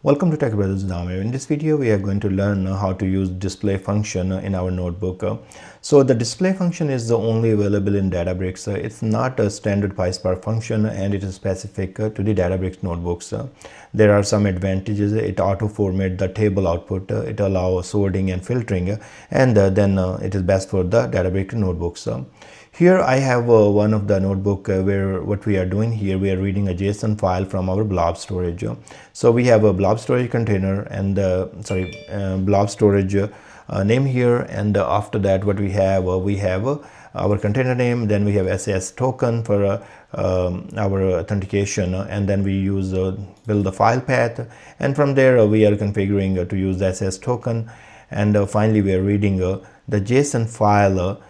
Welcome to Tech Brothers Damir. In this video, we are going to learn how to use display function in our notebook. So the display function is the only available in Databricks. It's not a standard PySpark function and it is specific to the Databricks notebooks. There are some advantages. It auto-format the table output. It allows sorting and filtering, and then it is best for the Databricks notebooks. Here I have one of the notebook where what we are doing here, we are reading a JSON file from our blob storage. So we have a blob storage container and blob storage name here, and after that what we have our container name, then we have SAS token for our authentication, and then we use build the file path, and from there we are configuring to use the SAS token, and finally we are reading the JSON file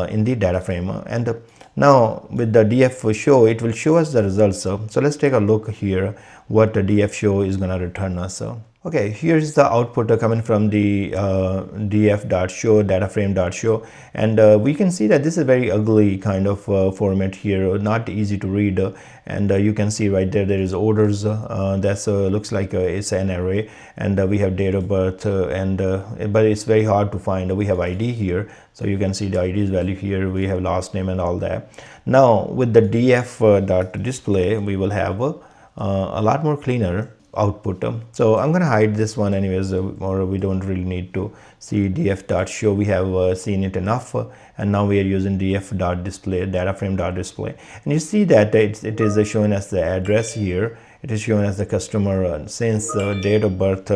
in the data frame, and now with the df show it will show us the results. So let's take a look here what the df show is going to return us. Okay, here's the output coming from the df.show, DataFrame.show, and we can see that this is very ugly kind of format here, not easy to read, and you can see right there is orders. That's looks like it's an array, and we have date of birth, but it's very hard to find. We have ID here, so you can see the ID's value here. We have last name and all that. Now with the df.display, we will have a lot more cleaner output. So I'm going to hide this one anyways, or we don't really need to see df.show. We have seen it enough, and now we are using df.display, DataFrame.display, and you see that it is showing us the address here. It is showing us the customer since date of birth,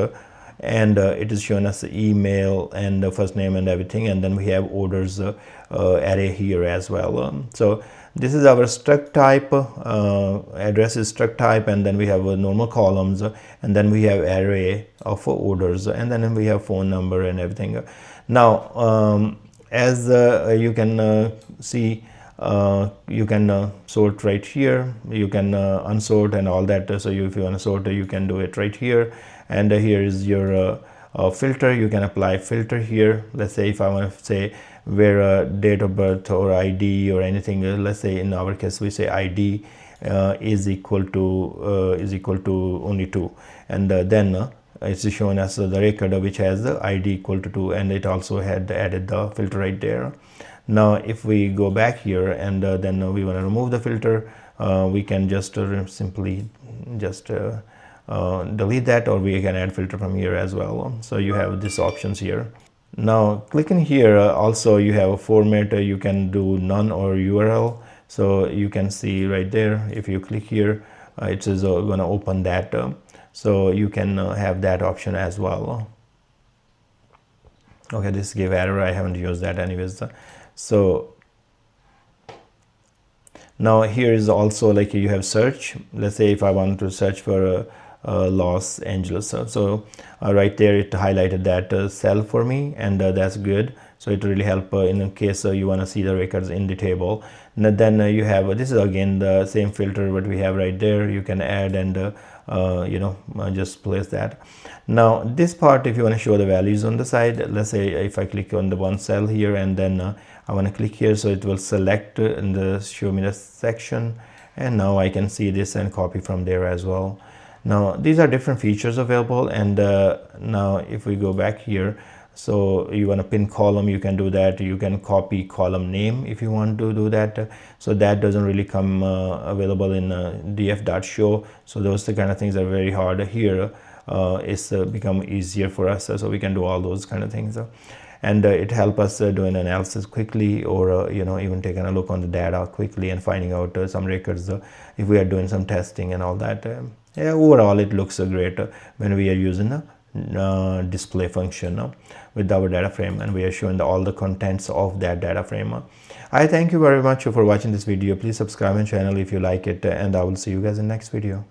and it is showing us the email and the first name and everything, and then we have orders array here as well. So this is our struct type, address is struct type, and then we have normal columns, and then we have array of orders, and then we have phone number and everything. Now as you can see, you can sort right here, you can unsort and all that. So if you want to sort, you can do it right here, and here is your filter. You can apply filter here. Let's say if I want to say where date of birth or ID or anything, let's say in our case we say ID is equal to only 2, and then it's showing us the record which has the ID equal to 2, and it also had added the filter right there. Now if we go back here and then we want to remove the filter, we can just simply just delete that, or we can add filter from here as well. So you have these options here. Now clicking here, also you have a format. You can do none or URL. So you can see right there, if you click here, it is going to open that. So you can have that option as well. Okay, this gave error. I haven't used that anyways. So now here is also like you have search. Let's say if I want to search for Los Angeles, so right there it highlighted that cell for me, and that's good. So it really help in case you want to see the records in the table. And then you have this is again the same filter what we have right there. You can add and just place that. Now this part, if you want to show the values on the side, let's say if I click on the one cell here, and then I want to click here, so it will select and show me the section, and now I can see this and copy from there as well. Now these are different features available, and now if we go back here, so you want to pin column, you can do that. You can copy column name if you want to do that. So that doesn't really come available in df.show. So those the kind of things are very hard here. It's become easier for us, so we can do all those kind of things, and it help us doing analysis quickly, or even taking a look on the data quickly and finding out some records if we are doing some testing and all that. Yeah, overall it looks great when we are using a display function with our data frame, and we are showing all the contents of that data frame. I thank you very much for watching this video. Please subscribe my channel if you like it, and I will see you guys in the next video.